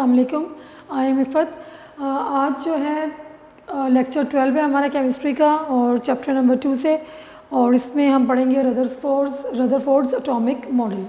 अस्सलाम वालेकुम। I am Iffat. आज जो है लेक्चर 12 है हमारा केमिस्ट्री का और चैप्टर नंबर 2 से, और इसमें हम पढ़ेंगे रदरफोर्ड्स एटॉमिक मॉडल।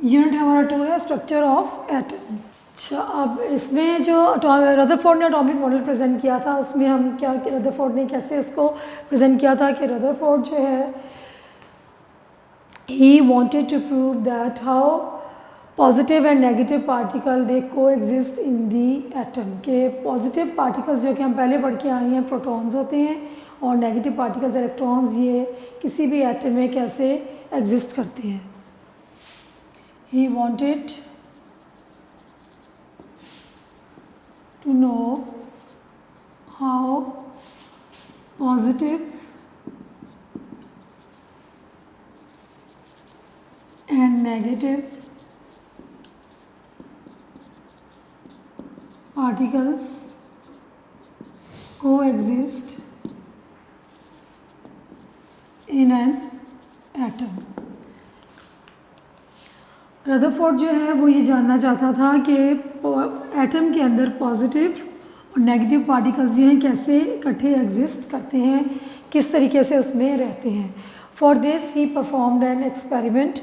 यूनिट हमारा 2 है स्ट्रक्चर ऑफ एटम। अच्छा, अब इसमें जो रदरफोर्ड ने एटॉमिक मॉडल प्रेजेंट किया था उसमें हम क्या, रदरफोर्ड ने कैसे इसको प्रेजेंट किया था कि रदरफोर्ड जो है he wanted to prove that how positive and negative particle they coexist in the atom। के पॉजिटिव पार्टिकल्स जो कि हम पहले पढ़ के आए हैं प्रोटॉन्स होते हैं और नेगेटिव पार्टिकल्स इलेक्ट्रॉन्स, ये किसी भी एटम में कैसे एग्जिस्ट करते हैं। he wanted to know how positive and negative particles coexist in an atom। Rutherford जो है वो ये जानना चाहता था कि एटम के अंदर पॉजिटिव और नेगेटिव पार्टिकल्स जो हैं कैसे इकट्ठे एग्जिस्ट करते हैं, किस तरीके से उसमें रहते हैं। For this he performed an experiment.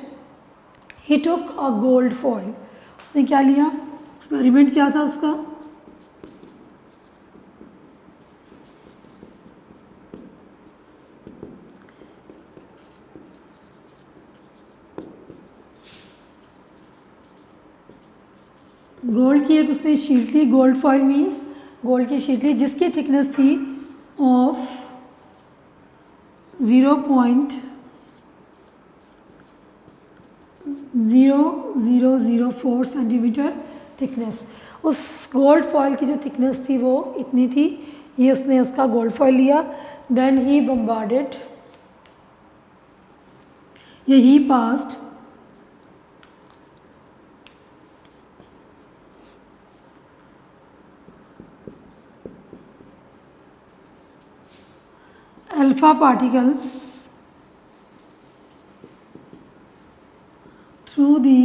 He took a gold foil. उसने क्या लिया, एक्सपेरिमेंट क्या था उसका, गोल्ड की एक उसने शीट ली। गोल्ड फॉयल मीन्स गोल्ड की शीट ली जिसकी थिकनेस थी ऑफ 0.0004 सेंटीमीटर थिकनेस। उस गोल्ड फॉयल की जो थिकनेस थी वो इतनी थी। ये उसने उसका गोल्ड फॉयल लिया। देन ही बम्बार्डेड, ये he passed alpha particles through the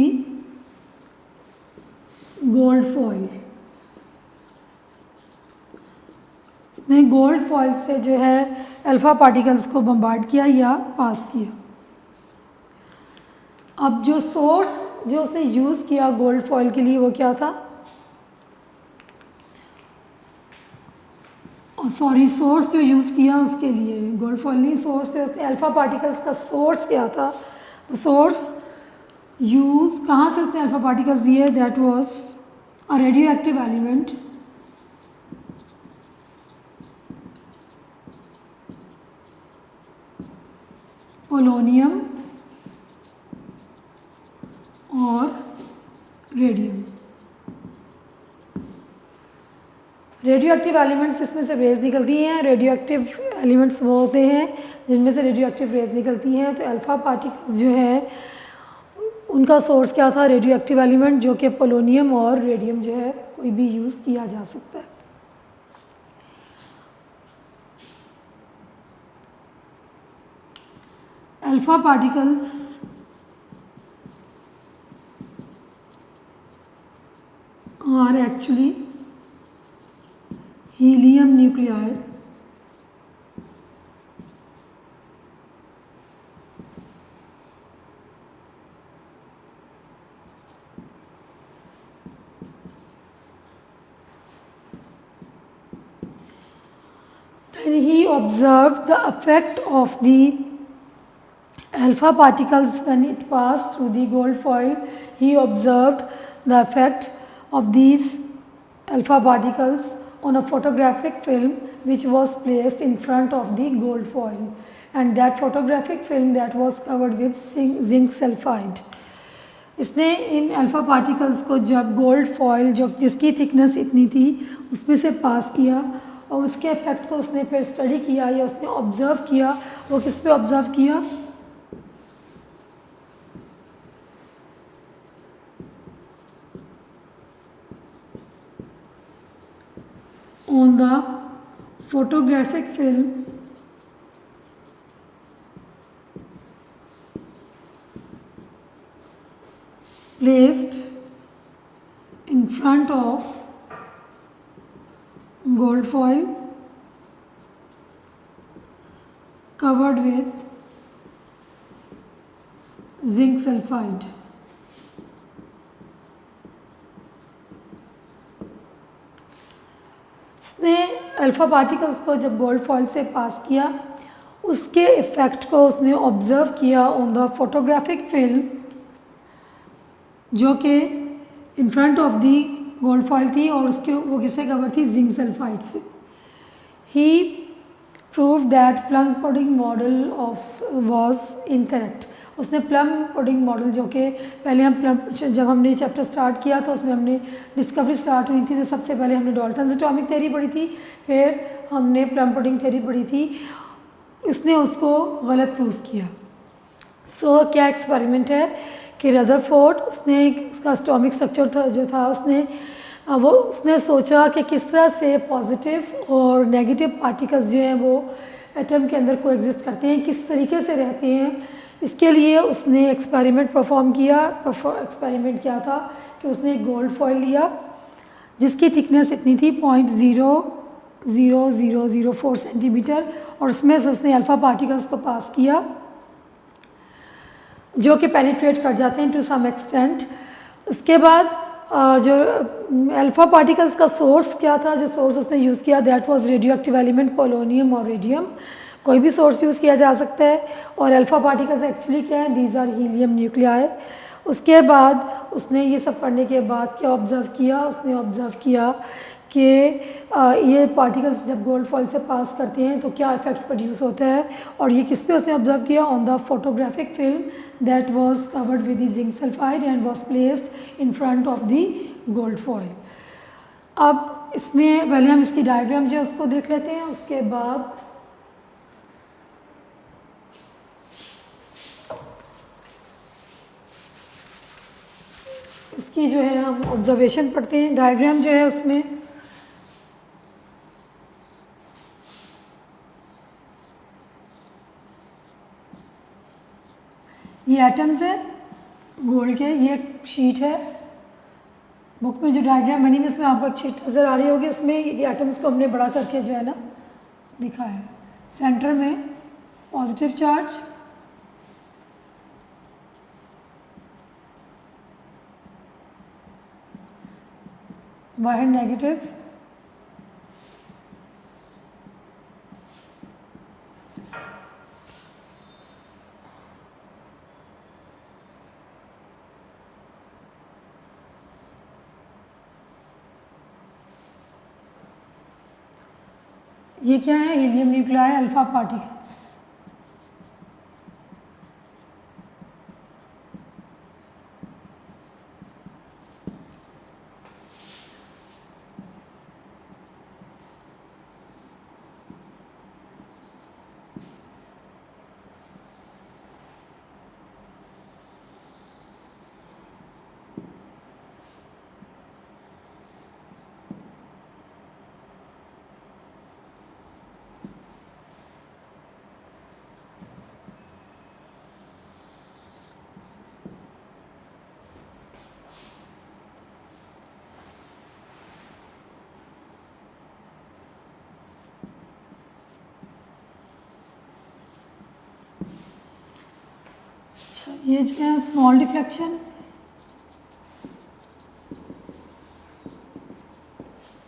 gold foil। इसने गोल्ड फॉयल से जो है अल्फा पार्टिकल्स को बम्बार्ड किया या पास किया। अब जो सोर्स जो उसने यूज़ किया गोल्ड फॉयल के लिए वो क्या था, सॉरी सोर्स जो यूज़ किया उसके लिए गोल्ड फॉयल नहीं, सोर्स जो उसने अल्फ़ा पार्टिकल्स का सोर्स क्या था, द सोर्स यूज़ कहाँ से उसने अल्फ़ा पार्टिकल्स दिए, that was a radio active element polonium और रेडियम। रेडियो एक्टिव एलिमेंट्स इसमें से रेज निकलती हैं। रेडियो एक्टिव एलिमेंट्स वो होते हैं जिनमें से रेडियो एक्टिव रेज निकलती हैं। तो अल्फ़ा पार्टिकल्स जो है उनका सोर्स क्या था, रेडियो एक्टिव एलिमेंट, जो कि पोलोनियम और रेडियम जो है कोई भी यूज़ किया जा सकता है। Alpha particles are actually helium nuclei then he observed the effect of the alpha particles when it passed through the gold foil। he observed the effect of these alpha particles on a photographic film which was placed in front of the gold foil, and that photographic film that was covered with zinc sulfide। इसने इन alpha particles को जब gold foil जो जिसकी thickness इतनी थी उसमें से पास किया और उसके इफेक्ट को उसने फिर स्टडी किया या उसने ऑब्ज़र्व किया। वो किस पे ऑब्ज़र्व किया? On the photographic film placed in front of gold foil covered with zinc sulfide. इसने अल्फ़ा पार्टिकल्स को जब गोल्ड फॉयल से पास किया उसके इफ़ेक्ट को उसने ऑब्ज़र्व किया ऑन द फोटोग्राफिक फिल्म जो कि in front of the gold foil थी और उसके वो किससे कवर थी? जिंक सल्फाइड से। He prove that plum pudding model of was incorrect. उसने प्लम पुडिंग मॉडल जो कि पहले हम प्लम जब हमने चैप्टर स्टार्ट किया तो उसमें हमने डिस्कवरी स्टार्ट हुई थी तो सबसे पहले हमने डाल्टन्स एटॉमिक थ्योरी पढ़ी थी, फिर हमने प्लम पुडिंग थ्योरी पढ़ी थी। उसने उसको गलत प्रूफ किया। सो क्या एक्सपेरिमेंट है कि रदरफोर्ड उसने इसका एटॉमिक स्ट्रक्चर था जो था उसने सोचा कि किस तरह से पॉजिटिव और नेगेटिव पार्टिकल्स जो हैं वो एटम के अंदर को एग्जिस्ट करते हैं, किस तरीके से रहते हैं। इसके लिए उसने एक्सपेरिमेंट परफॉर्म किया। एक्सपेरिमेंट क्या था कि उसने एक गोल्ड फॉयल लिया जिसकी थिकनेस इतनी थी 0.00004 सेंटीमीटर और उसमें से उसने अल्फ़ा पार्टिकल्स को पास किया जो कि पेनिट्रेट कर जाते हैं टू सम एक्सटेंट। इसके बाद जो अल्फ़ा पार्टिकल्स का सोर्स क्या था, जो सोर्स उसने यूज़ किया that was radio active element polonium और रेडियम। कोई भी सोर्स यूज़ किया जा सकता है। और अल्फ़ा पार्टिकल्स एक्चुअली क्या है? These are helium nuclei. उसके बाद उसने ये सब पढ़ने के बाद क्या ऑब्ज़र्व किया? उसने ऑब्ज़र्व किया कि ये पार्टिकल्स जब गोल्ड फॉयल से पास करते हैं तो क्या इफेक्ट प्रोड्यूस होता है। और ये किस पे उसने ऑब्ज़र्व किया? On the photographic film that was covered with the zinc sulphide and was placed in front of the gold foil. अब इसमें पहले हम इसकी डायग्राम जो है उसको देख लेते हैं, उसके बाद इसकी जो है हम ऑब्जर्वेशन पढ़ते हैं। डायग्राम जो है उसमें ये एटम्स है गोल्ड के, ये एक शीट है। बुक में जो डायग्राम बनी है इसमें आपको एक शीट नज़र आ रही होगी, उसमें ये एटम्स को हमने बड़ा करके जो है ना दिखा है। सेंटर में पॉजिटिव चार्ज, बाहर नेगेटिव, ये क्या है? Helium nuclei alpha particles. ये जो है स्मॉल डिफ्लेक्शन,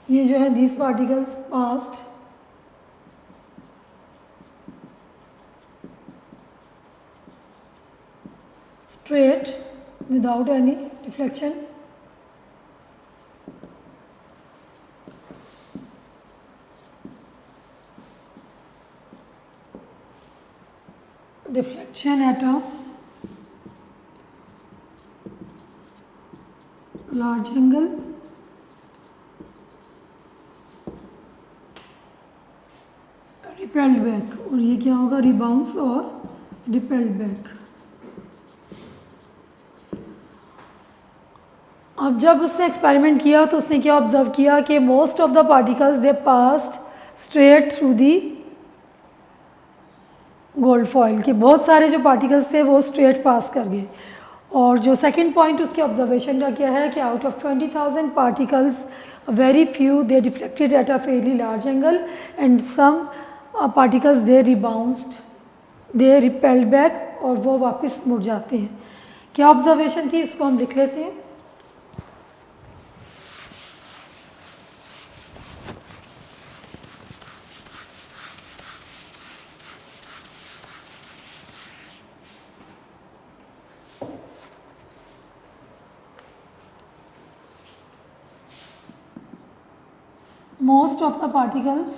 ये जो है these particles passed straight without any deflection. Deflection at a large angle repelled back, और ये क्या होगा, रिबाउंस और रिपेल्ड बैक। अब जब उसने एक्सपेरिमेंट किया तो उसने क्या ऑब्जर्व किया कि most of the particles they passed straight through the gold foil, के बहुत सारे जो पार्टिकल्स थे वो स्ट्रेट पास कर गए। और जो सेकंड पॉइंट उसके ऑब्जर्वेशन का क्या है कि out of 20,000 particles very few they deflected at a fairly large angle and some particles they rebounced, they repelled back, और वो वापस मुड़ जाते हैं। क्या ऑब्जर्वेशन थी, इसको हम लिख लेते हैं। Most of the particles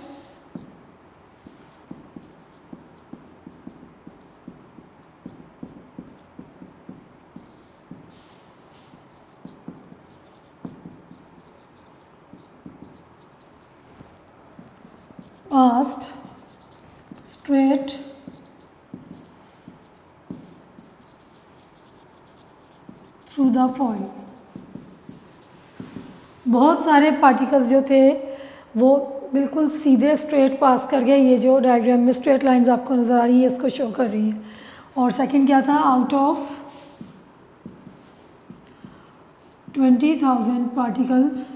passed straight through the foil। बहुत सारे पार्टिकल्स जो थे वो बिल्कुल सीधे स्ट्रेट पास कर गए। ये जो डायग्राम में स्ट्रेट लाइंस आपको नज़र आ रही है इसको शो कर रही है। और सेकंड क्या था, out of 20,000 particles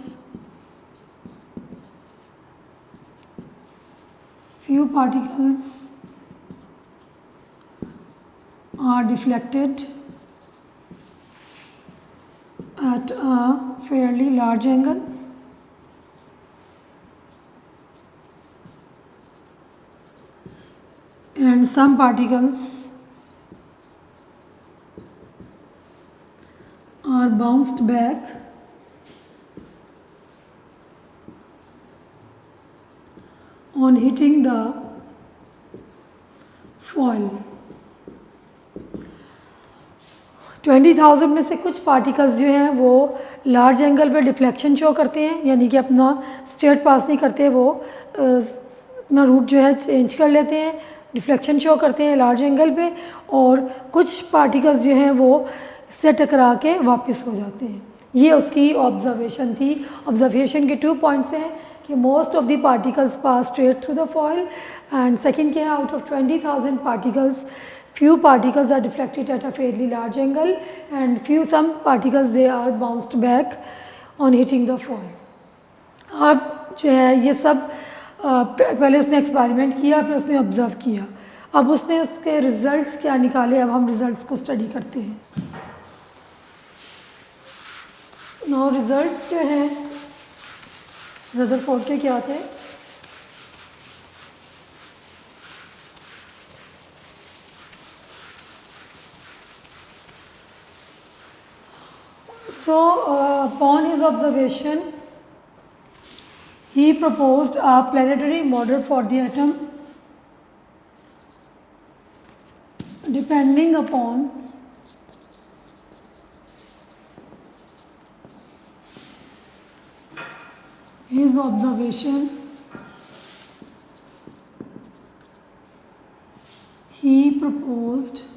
few particles are deflected at a fairly large angle and some particles are bounced back on hitting the foil। 20,000 में से कुछ पार्टिकल्स जो हैं वो लार्ज एंगल पे डिफ्लेक्शन शो करते हैं, यानी कि अपना स्ट्रेट पास नहीं करते, वो अपना रूट जो है चेंज कर लेते हैं, डिफ्लेक्शन शो करते हैं लार्ज एंगल पे। और कुछ पार्टिकल्स जो हैं वो इससे टकरा के वापस हो जाते हैं। ये उसकी ऑब्जर्वेशन थी। ऑब्जर्वेशन के 2 पॉइंट्स हैं कि most of the particles pass straight through the foil, and second क्या है, out of 20,000 particles few particles are deflected at a fairly large angle and some particles they are bounced back on hitting the foil। अब जो है ये सब पहले उसने experiment किया, फिर उसने ऑब्जर्व किया। अब उसने उसके रिजल्ट्स क्या निकाले, अब हम रिजल्ट्स को स्टडी करते हैं। नो रिजल्ट्स जो हैं रदरफोर्ड के क्या थे, so upon his observation he proposed a planetary model for the atom depending upon his observation he proposed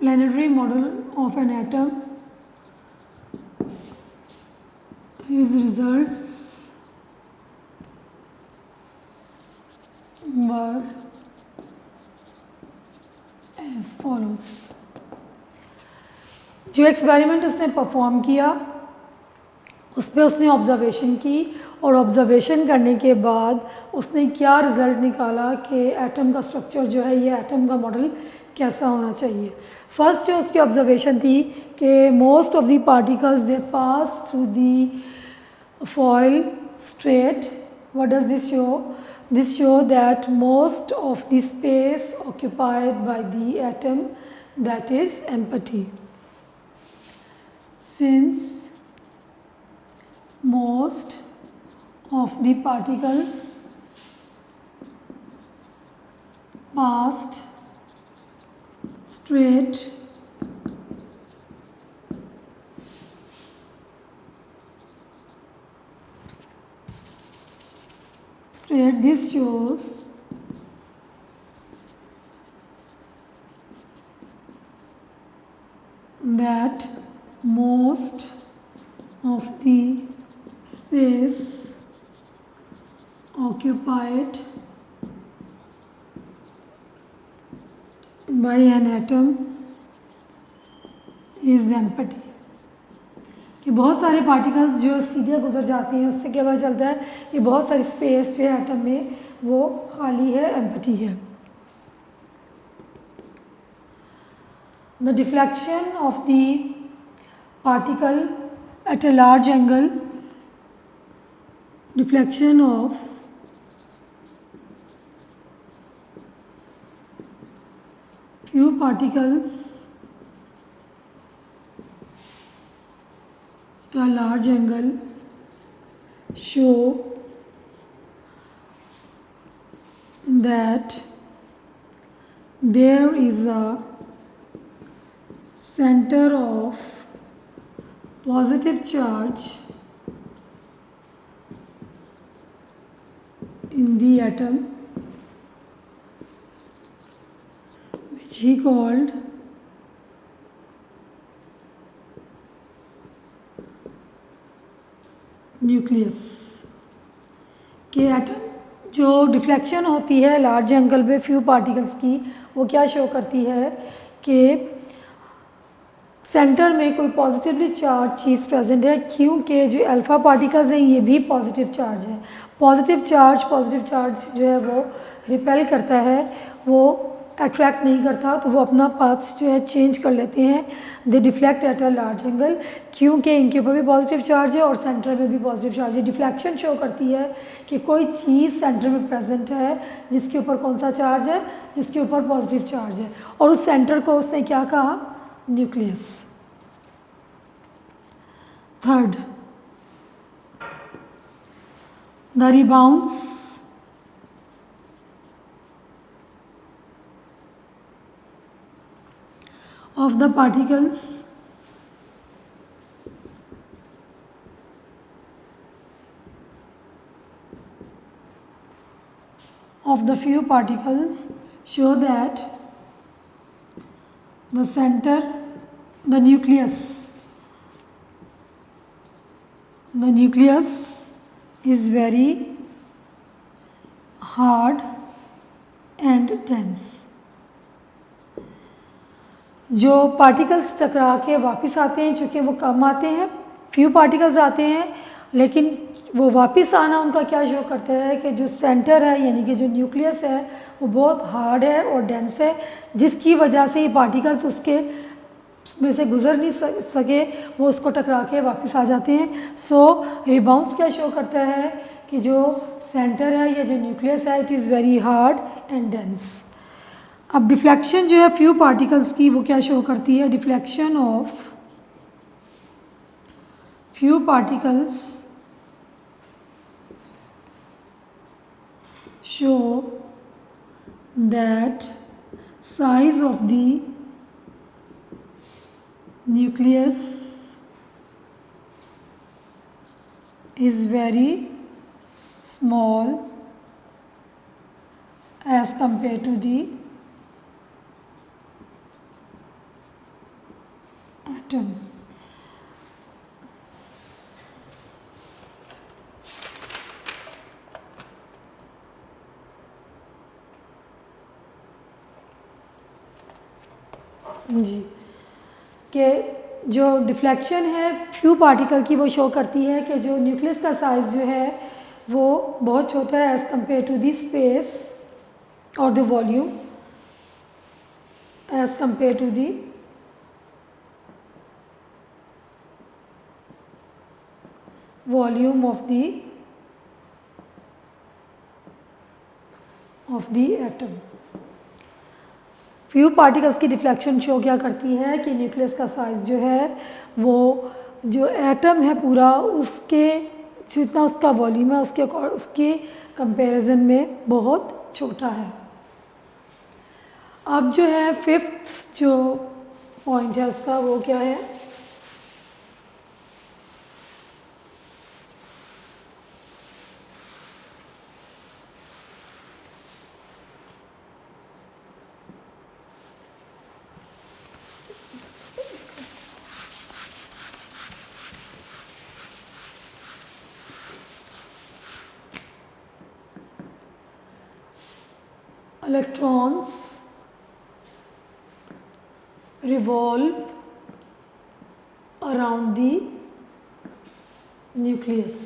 planetary model of an atom। His results were as follows। जो experiment उसने perform किया उस पर उसने observation की, और observation करने के बाद उसने क्या रिज़ल्ट निकाला कि एटम का स्ट्रक्चर जो है, ये एटम का मॉडल कैसा होना चाहिए। फर्स्ट जो उसकी ऑब्जर्वेशन थी कि most of the particles they pass through the foil straight. What does this show? This show that most of the space occupied by the atom that is empty. Since most of the particles fast, straight, this shows that most of the space occupied by an atom is empty। कि बहुत सारे particles जो सीधे गुजर जाते हैं, उससे क्या पता चलता है कि बहुत सारी स्पेस जो है एटम में वो खाली है, एम्प्टी है। The deflection of the particle at a large angle, deflection of few particles at a large angle show that there is a center of positive charge in the atom, which he called nucleus. के atom जो deflection होती है large angle पे few particles की, वो क्या show करती है कि सेंटर में कोई पॉजिटिवली चार्ज चीज़ प्रेजेंट है, क्योंकि जो अल्फ़ा पार्टिकल्स हैं ये भी पॉजिटिव चार्ज है। पॉजिटिव चार्ज जो है वो रिपेल करता है, वो अट्रैक्ट नहीं करता, तो वो अपना पाथ जो है चेंज कर लेते हैं। They deflect at a large angle, क्योंकि इनके ऊपर भी पॉजिटिव चार्ज है और सेंटर में भी पॉजिटिव चार्ज है। डिफ्लेक्शन शो करती है कि कोई चीज़ सेंटर में प्रेजेंट है जिसके ऊपर कौन सा चार्ज है, जिसके ऊपर पॉजिटिव चार्ज है, और उस सेंटर को उसने क्या कहा, nucleus. Third, the rebounce of the particles of the few particles show that the center, the nucleus is very hard and dense। जो पार्टिकल्स टकरा के वापस आते हैं, चूँकि वो कम आते हैं, फ्यू पार्टिकल्स आते हैं, लेकिन वो वापस आना उनका क्या शो करता है कि जो सेंटर है यानी कि जो न्यूक्लियस है वो बहुत हार्ड है और डेंस है, जिसकी वजह से ये पार्टिकल्स उसमें से गुजर नहीं सके, वो उसको टकरा के वापस आ जाते हैं। सो रिबाउंस क्या शो करता है कि जो सेंटर है या जो न्यूक्लियस है, it is very hard and dense. अब डिफ्लेक्शन जो है फ्यू पार्टिकल्स की, वो क्या शो करती है, deflection of few particles show that size of the nucleus is very small as compare to the atom। जी, कि जो डिफ्लेक्शन है फ्यू पार्टिकल की, वो शो करती है कि जो न्यूक्लियस का साइज़ जो है वो बहुत छोटा है as compare to the space और the volume, as compare to the volume of the atom. Few particles की डिफ्लेक्शन शो क्या करती है कि न्यूक्लियस का साइज़ जो है वो जो एटम है पूरा, उसके जितना उसका वॉल्यूम है उसके कंपैरिजन में बहुत छोटा है। अब जो है फिफ्थ जो पॉइंट है उसका वो क्या है, electrons revolve around the nucleus।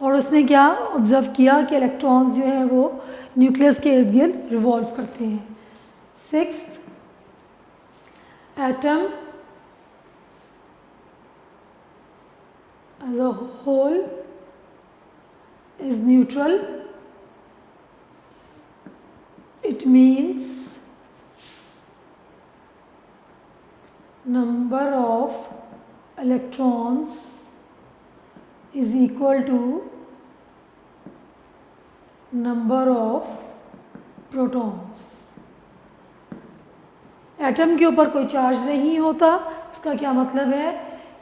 और उसने क्या ऑब्जर्व किया कि इलेक्ट्रॉन्स जो है वो न्यूक्लियस के इर्द गिर्द रिवॉल्व करते हैं। Sixth, atom as a whole is neutral, it means number of electrons is equal to number of protons। Atom के ऊपर कोई चार्ज नहीं होता, इसका क्या मतलब है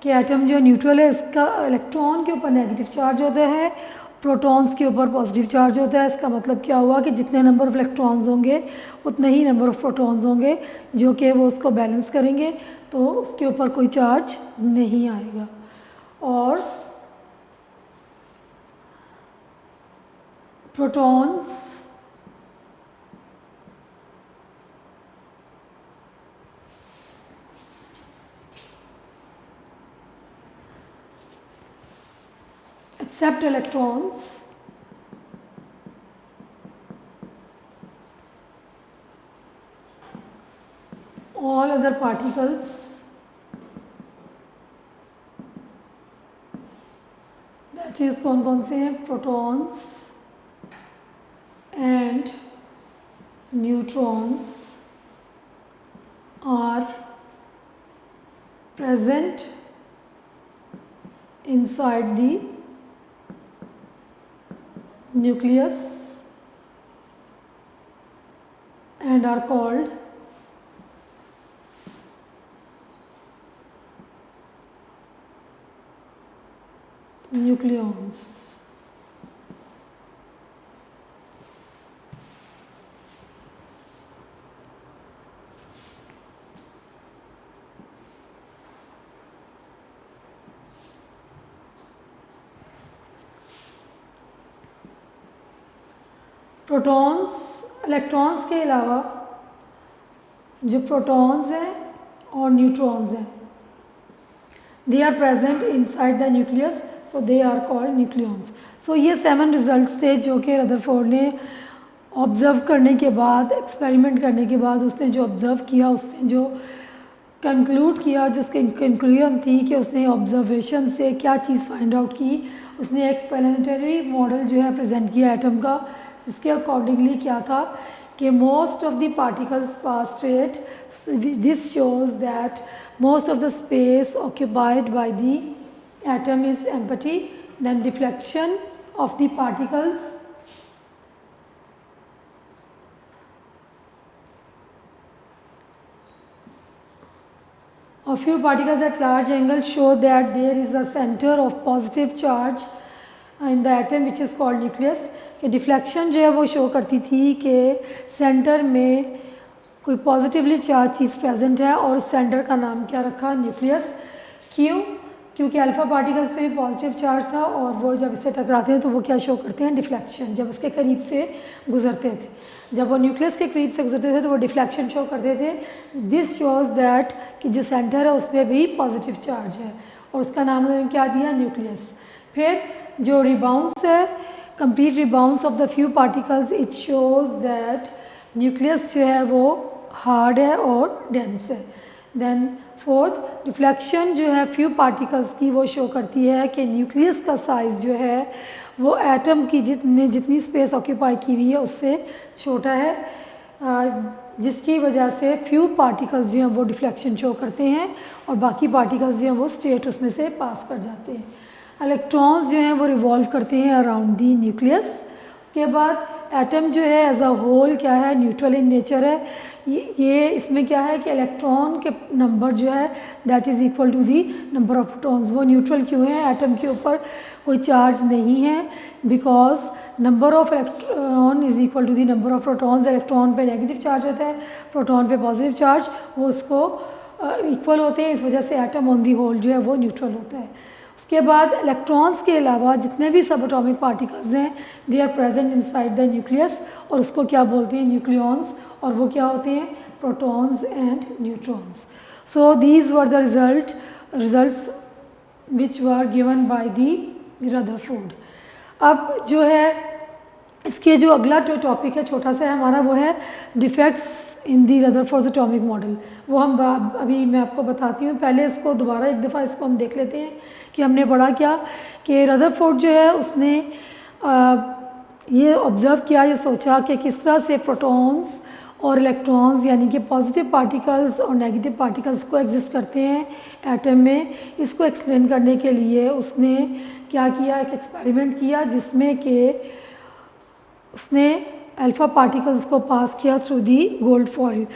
कि एटम जो न्यूट्रल है इसका इलेक्ट्रॉन के ऊपर नेगेटिव चार्ज होता है, प्रोटॉन्स के ऊपर पॉजिटिव चार्ज होता है। इसका मतलब क्या हुआ कि जितने नंबर ऑफ इलेक्ट्रॉन्स होंगे उतने ही नंबर ऑफ प्रोटॉन्स होंगे जो कि वो उसको बैलेंस करेंगे, तो उसके ऊपर कोई चार्ज नहीं आएगा। और protons except electrons all other particles that is कौन कौन से हैं, protons and neutrons are present inside the nucleus and are called nucleons। Protons, electrons के अलावा जो प्रोटॉन्स हैं और न्यूट्रॉन्स हैं, they are present inside the nucleus, so they are called nucleons. So ये 7 रिजल्ट्स थे जो कि रदरफोर्ड ने ऑब्ज़र्व करने के बाद, एक्सपेरिमेंट करने के बाद उसने जो ऑब्ज़र्व किया, उसने जो कंक्लूड किया, जो उसकी कंक्लूजन थी कि उसने ऑब्जर्वेशन से क्या चीज़ फाइंड आउट की। उसने एक प्लानिटरी मॉडल जो है प्रेजेंट किया एटम का, जिसके अकॉर्डिंगली क्या था कि most of the particles pass straight, this shows that most of the space occupied by the atom is empty, then deflection of the particles a few particles at large angle show that there is a center of positive charge in the atom which is called nucleus। कि deflection जो है वो show करती थी कि centre में कोई positively charge चीज़ present है और सेंटर का नाम क्या रखा, न्यूक्लियस। क्यों? क्योंकि अल्फ़ा पार्टिकल्स पे भी पॉजिटिव चार्ज था और वो जब इससे टकराते हैं तो वो क्या शो करते हैं, डिफ्लेक्शन। जब उसके करीब से गुजरते थे, जब वो न्यूक्लियस के करीब से गुजरते थे तो वो डिफ्लेक्शन शो करते थे। दिस शोज दैट कि जो सेंटर है उस पर भी पॉजिटिव चार्ज है और उसका नाम उन्होंने क्या दिया, न्यूक्लियस। फिर जो रिबाउंड्स है, complete rebounds of the few particles, it shows that nucleus जो है वो हार्ड है और डेंस है। देन फोर्थ, रिफ्लेक्शन जो है फ्यू पार्टिकल्स की वो शो करती है कि न्यूक्लियस का साइज़ जो है वो एटम की जितनी स्पेस ऑक्यूपाई की हुई है उससे छोटा है, जिसकी वजह से फ्यू पार्टिकल्स जो हैं वो डिफ्लेक्शन शो करते हैं और बाकी पार्टिकल्स जो हैं वो स्ट्रेट उसमें से पास कर जाते हैं। इलेक्ट्रॉन्स जो हैं वो रिवॉल्व करते हैं अराउंड दी न्यूक्लियस। उसके बाद एटम जो है एज अ होल क्या है, न्यूट्रल इन नेचर है। ये इसमें क्या है कि इलेक्ट्रॉन के नंबर जो है that is equal to the number of protons. वो न्यूट्रल क्यों है? एटम के ऊपर कोई चार्ज नहीं है, because number of electron is equal to the number of protons. Electron पे नेगेटिव चार्ज होता है, प्रोटॉन पे पॉजिटिव चार्ज, वो उसको इक्वल होते हैं, इस वजह से एटम ऑन दी होल जो है वो न्यूट्रल होता है। उसके बाद इलेक्ट्रॉन्स के अलावा जितने भी सब एटॉमिक पार्टिकल्स हैं they are present inside the nucleus, और उसको क्या बोलते हैं? न्यूक्लियॉन्स। और वो क्या होते हैं? Protons and neutrons. So these were the results which were given by the Rutherford. अब जो है इसके जो अगला जो टॉपिक है छोटा सा है हमारा, वो है defects in the Rutherford atomic model. वो हम अभी मैं आपको बताती हूँ, पहले इसको दोबारा एक दफ़ा इसको हम देख लेते हैं कि हमने पढ़ा क्या कि रदरफोर्ड जो है उसने ये ऑब्ज़र्व किया, ये सोचा कि किस तरह से प्रोटॉन्स और इलेक्ट्रॉन्स यानी कि पॉजिटिव पार्टिकल्स और नेगेटिव पार्टिकल्स को एग्जिस्ट करते हैं एटम में। इसको एक्सप्लेन करने के लिए उसने क्या किया, एक एक्सपेरिमेंट किया जिसमें कि उसने अल्फ़ा पार्टिकल्स को पास किया थ्रू दी गोल्ड फॉइल,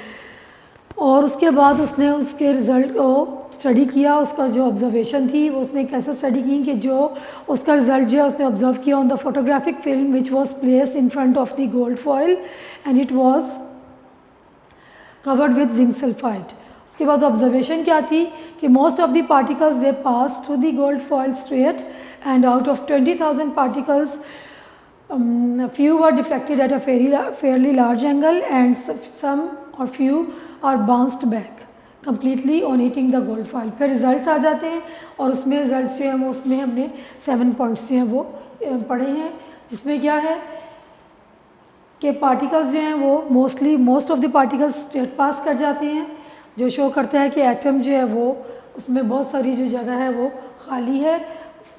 और उसके बाद उसने उसके रिज़ल्ट को स्टडी किया। उसका जो ऑब्जर्वेशन थी वो उसने कैसे स्टडी की कि जो उसका रिज़ल्ट जो है उसने ऑब्जर्व किया on the photographic film which was placed in front of the gold foil and it was covered with zinc sulphide. उसके बाद ऑब्जर्वेशन क्या थी कि most of the particles they pass through the gold foil straight and out of 20,000 particles few were deflected at a fairly large angle and some or few are bounced back completely on hitting the gold foil। फिर results आ जाते हैं और उसमें results जो हैं वो उसमें हमने 7 पॉइंट्स जो हैं वो पढ़े हैं, जिसमें क्या है कि पार्टिकल्स जो हैं वो most of the particles straight pass कर जाते हैं, जो शो करता है कि एटम जो है वो उसमें बहुत सारी जो जगह है वो खाली है।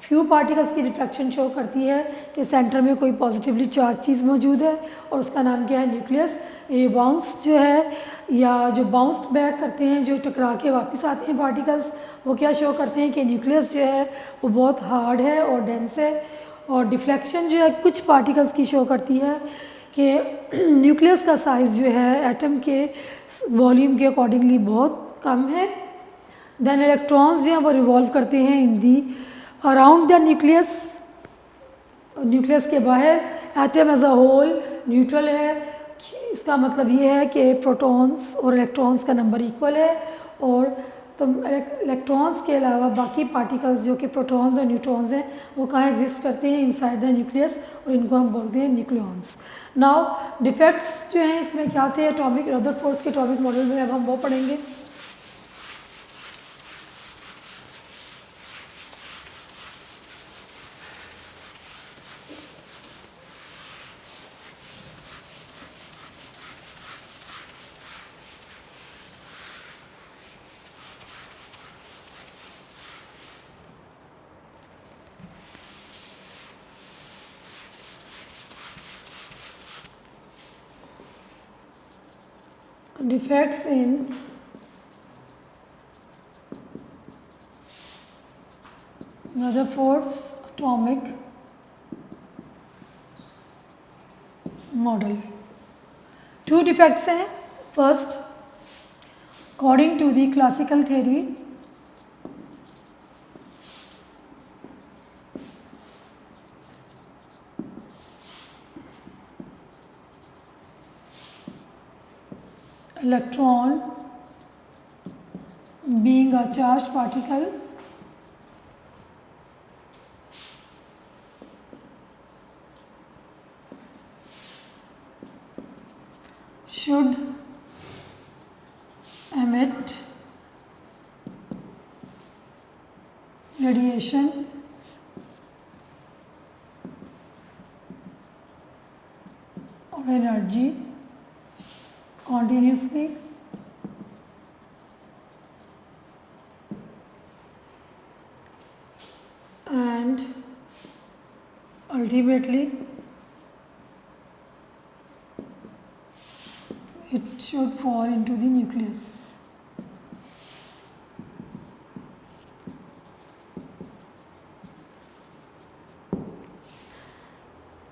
फ्यू पार्टिकल्स की रिफ्लेक्शन शो करती है कि सेंटर में कोई पॉजिटिवली चार्ज चीज़ मौजूद है और उसका नाम क्या है? न्यूक्लियस। ये बाउंस जो है या जो बाउंस्ड बैक करते हैं, जो टकरा के वापस आते हैं पार्टिकल्स, वो क्या शो करते हैं कि न्यूक्लियस जो है वो बहुत हार्ड है और डेंस है। और डिफ्लेक्शन जो है कुछ पार्टिकल्स की शो करती है कि न्यूक्लियस का साइज़ जो है एटम के वॉल्यूम के अकॉर्डिंगली बहुत कम है। देन इलेक्ट्रॉन्स जो हैं वो रिवॉल्व करते हैं in the around the nucleus, nucleus के बाहर। Atom as a whole neutral है, इसका मतलब ये है कि प्रोटॉन्स और इलेक्ट्रॉन्स का नंबर इक्वल है, और तो इलेक्ट्रॉन्स के अलावा बाकी पार्टिकल्स जो कि प्रोटॉन्स और न्यूट्रॉन्स हैं वो कहाँ एग्जिस्ट करते हैं? इनसाइड द न्यूक्लियस, और इनको हम बोलते हैं न्यूक्लियॉन्स। नाउ डिफेक्ट्स जो हैं इसमें क्या थे एटॉमिक रदरफोर्ड के एटॉमिक मॉडल में, अब हम वो पढ़ेंगे। Defects in Rutherford's atomic model. Two defects हैं. First, according to the classical theory, electron being a charged particle should emit radiation or energy continuously and ultimately it should fall into the nucleus.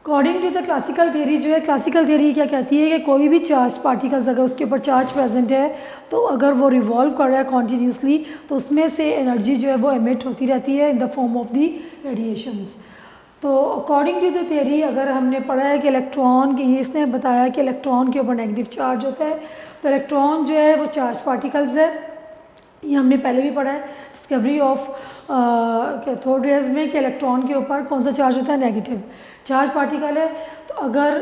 According to the classical theory जो है, classical theory क्या कहती है कि कोई भी charge particles अगर उसके ऊपर चार्ज प्रेजेंट है तो अगर वो रिवॉल्व कर रहा है कॉन्टीन्यूसली तो उसमें से एनर्जी जो है वो एमिट होती रहती है in the form of the radiations. तो अकॉर्डिंग टू द थ्योरी अगर हमने पढ़ा है कि इलेक्ट्रॉन के, ये इसने बताया कि इलेक्ट्रॉन के ऊपर नेगेटिव चार्ज होता है, तो इलेक्ट्रॉन जो है वो चार्ज पार्टिकल्स है, ये हमने पहले भी पढ़ा है डिस्कवरी ऑफ कैथोड रेज में कि इलेक्ट्रॉन के ऊपर कौन सा चार्ज होता है, नेगेटिव चार्ज पार्टिकल है। तो अगर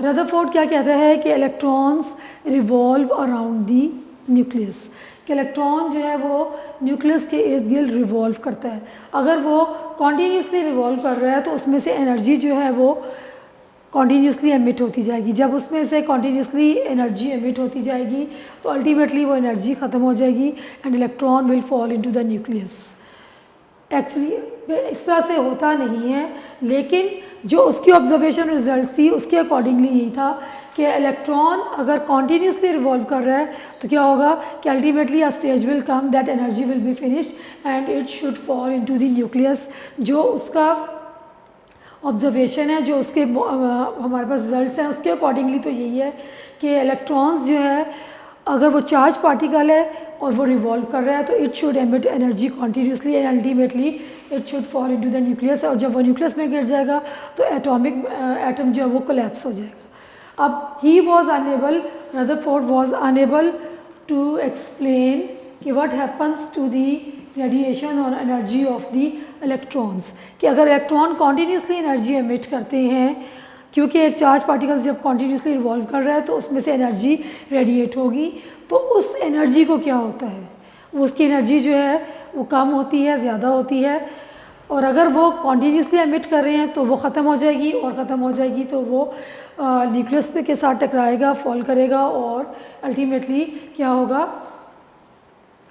रदरफोर्ड क्या कहता है कि electrons revolve around the nucleus, कि इलेक्ट्रॉन जो है वो न्यूक्लियस के इर्द गिर्द रिवॉल्व करता है। अगर वो कॉन्टीन्यूसली रिवॉल्व कर रहा है तो उसमें से एनर्जी जो है वो कॉन्टीन्यूसली एमिट होती जाएगी। जब उसमें से कॉन्टीन्यूसली एनर्जी एमिट होती जाएगी तो अल्टीमेटली वो एनर्जी ख़त्म हो जाएगी and electron will fall into the nucleus. Actually इस तरह से होता नहीं है, लेकिन जो उसकी ऑब्जर्वेशन रिजल्ट थी उसके अकॉर्डिंगली यही था कि इलेक्ट्रॉन अगर कॉन्टीन्यूसली रिवॉल्व कर रहा है तो क्या होगा कि ultimately a stage will come that energy will be finished and it should fall into the nucleus. जो उसका ऑब्जर्वेशन है, जो उसके हमारे पास रिजल्ट्स हैं, उसके अकॉर्डिंगली तो यही है कि इलेक्ट्रॉन्स जो है अगर वो चार्ज पार्टिकल है और वो रिवॉल्व कर रहा है तो it should emit energy continuously and ultimately it should fall into the nucleus. और जब वो न्यूक्लियस में गिर जाएगा तो एटॉमिक एटम जो है वो कोलैप्स हो जाएगा। अब he was unable, Rutherford was unable to explain कि what happens to the radiation और एनर्जी ऑफ दी इलेक्ट्रॉन्स, कि अगर इलेक्ट्रॉन कॉन्टीन्यूसली एनर्जी एमिट करते हैं, क्योंकि एक चार्ज पार्टिकल्स जब कॉन्टीन्यूसली रिवॉल्व कर रहा है तो उसमें से एनर्जी रेडिएट होगी, तो उस एनर्जी को क्या होता है, वो उसकी एनर्जी जो है वो कम होती है, ज़्यादा होती है। और अगर वो कॉन्टीन्यूसली एमिट कर रहे हैं तो वो ख़त्म हो जाएगी, और ख़त्म हो जाएगी तो वो न्यूक्लियस पे के साथ टकराएगा, फॉल करेगा और अल्टीमेटली क्या होगा,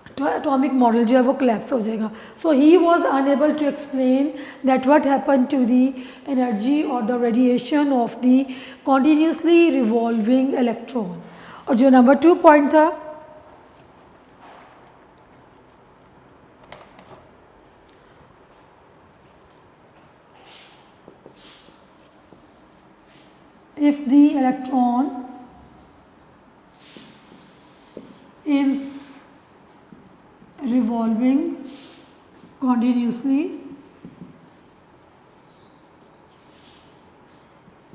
तो एटॉमिक मॉडल जो है वो कोलैप्स हो जाएगा। So he was unable to explain that what happen to the energy और the radiation of the continuously revolving electron. और जो नंबर 2 पॉइंट था, if the electron is revolving continuously,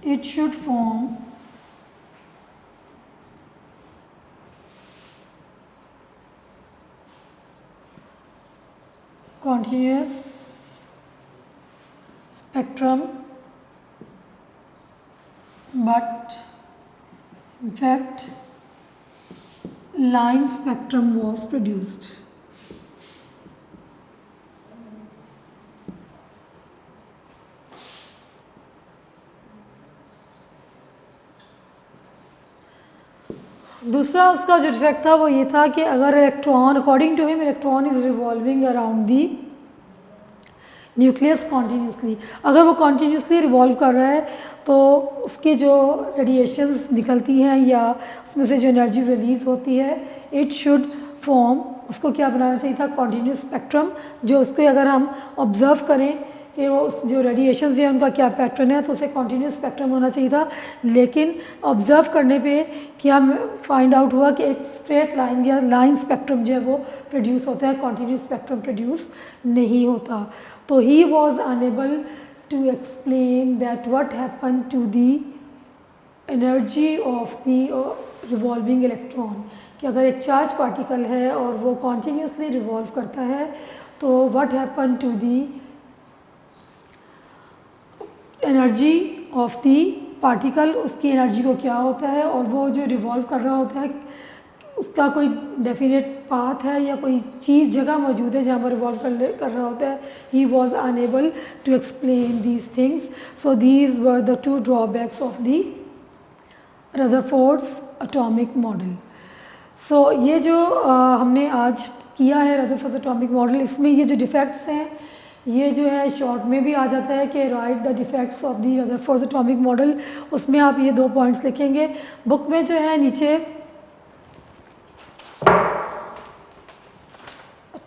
it should form continuous spectrum, but in fact line spectrum was produced. दूसरा उसका जो defect था वो ये था कि अगर electron, according to him, electron is revolving around the nucleus continuously, अगर वो कॉन्टीन्यूसली रिवॉल्व कर रहा है तो उसकी जो रेडिएशंस निकलती हैं या उसमें से जो एनर्जी रिलीज़ होती है, इट शुड फॉर्म, उसको क्या बनाना चाहिए था, कॉन्टीन्यूस स्पेक्ट्रम, जो उसको अगर हम ऑब्ज़र्व करें कि वो उस जो रेडिएशंस हैं उनका क्या पैटर्न है, तो उसे कॉन्टीन्यूस स्पेक्ट्रम होना चाहिए था। लेकिन ऑब्ज़र्व करने पे क्या फाइंड आउट हुआ कि एक स्ट्रेट लाइन या लाइन स्पेक्ट्रम जो है वो प्रोड्यूस होता है, कॉन्टीन्यूस स्पेक्ट्रम प्रोड्यूस नहीं होता। तो he was unable to explain that what happen to the energy of the revolving electron, कि अगर एक चार्ज पार्टिकल है और वो कॉन्टीन्यूसली रिवॉल्व करता है तो what happen to the energy of the particle, उसकी एनर्जी को क्या होता है, और वो जो रिवॉल्व कर रहा होता है उसका कोई डेफिनेट पाथ है या कोई चीज़ जगह मौजूद है जहाँ पर रिवॉल्व कर रहा होता है। He was unable to explain these things. So these were the 2 drawbacks of the Rutherford's atomic model. सो ये जो हमने आज किया है रदरफोर्ड्स एटॉमिक मॉडल, इसमें ये जो डिफेक्ट्स हैं ये जो है शॉर्ट में भी आ जाता है कि right the defects of the Rutherford's atomic model, उसमें आप ये 2 पॉइंट्स लिखेंगे। बुक में जो है नीचे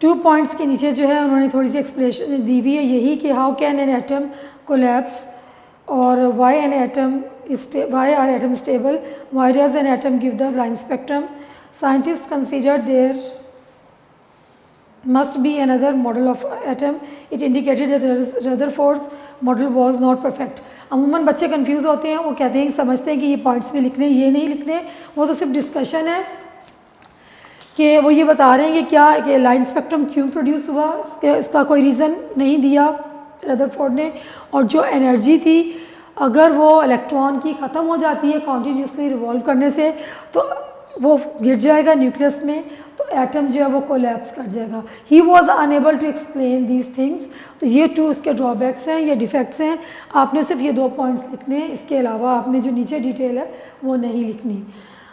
2 पॉइंट्स के नीचे जो है उन्होंने थोड़ी सी एक्सप्लेनेशन दी हुई है, यही कि how can an atom collapse और why are atoms stable, why does an atom give the line spectrum. Scientists consider there must be another model of atom. It indicated that Rutherford's model was not perfect. अमूमन बच्चे confuse होते हैं, वो कहते हैं, समझते हैं कि ये पॉइंट्स भी लिखने, ये नहीं लिखने, वो तो सिर्फ डिस्कशन है कि वो ये बता रहे हैं कि क्या कि लाइन स्पेक्ट्रम क्यों प्रोड्यूस हुआ, इसका कोई रीज़न नहीं दिया रदरफोर्ड ने। और जो एनर्जी थी, अगर वो इलेक्ट्रॉन की ख़त्म हो जाती है कॉन्टीन्यूसली रिवॉल्व करने से, तो वो गिर जाएगा न्यूक्लियस में, तो एटम जो है वो कोलैप्स कर जाएगा। He was unable to explain these things. तो ये 2 उसके ड्रॉबैक्स हैं, ये डिफेक्ट्स हैं। आपने सिर्फ ये 2 पॉइंट्स लिखने हैं, इसके अलावा आपने जो नीचे डिटेल है वो नहीं लिखनी।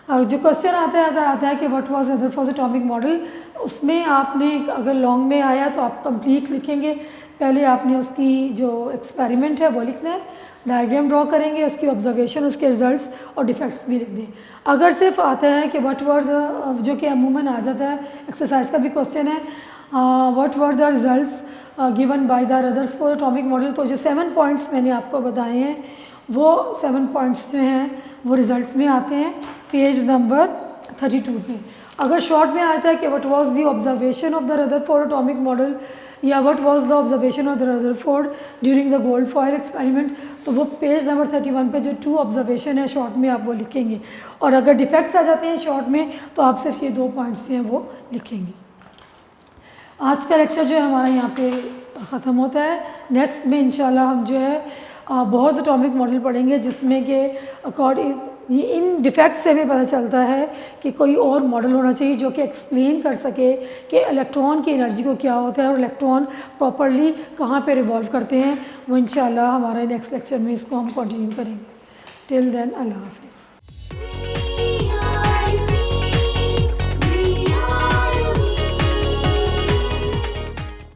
जो क्वेश्चन आता है, अगर आता है कि what was Rutherford's atomic model, उसमें आपने अगर लॉन्ग में आया तो आप कंप्लीट लिखेंगे। पहले आपने उसकी जो एक्सपेरिमेंट है वो लिखना है, डायग्राम ड्रॉ करेंगे, उसकी ऑब्जर्वेशन, उसके रिजल्ट्स और डिफेक्ट्स भी लिख दें। अगर सिर्फ आता है कि व्हाट वर द, जो कि अमूमन आ जाता है, एक्सरसाइज का भी क्वेश्चन है, what were the results given by the Rutherford atomic model, तो जो 7 पॉइंट्स मैंने आपको बताए हैं वो 7 पॉइंट्स जो हैं वो रिजल्ट्स में आते हैं पेज नंबर 32 पे। अगर शॉर्ट में आता है कि what was the observation of the Rutherford atomic model या what was the observation of the Rutherford during the gold foil experiment, तो वो पेज नंबर 31 पे जो 2 ऑब्जर्वेशन है शॉर्ट में आप वो लिखेंगे। और अगर डिफेक्ट्स आ जाते हैं शॉर्ट में तो आप सिर्फ ये 2 पॉइंट्स जो हैं वो लिखेंगे। आज का लेक्चर जो है हमारा यहाँ पे ख़त्म होता है। नेक्स्ट में इंशाल्लाह हम जो है बहुत से एटॉमिक मॉडल पढ़ेंगे, जिसमें कि अकॉर्डिंग ये इन डिफेक्ट से हमें पता चलता है कि कोई और मॉडल होना चाहिए जो कि एक्सप्लेन कर सके कि इलेक्ट्रॉन की एनर्जी को क्या होता है और इलेक्ट्रॉन प्रॉपर्ली कहाँ पे रिवॉल्व करते हैं। वो इंशाल्लाह हमारे नेक्स्ट लेक्चर में इसको हम कंटिन्यू करेंगे। टिल देन अल्लाह हाफिज़।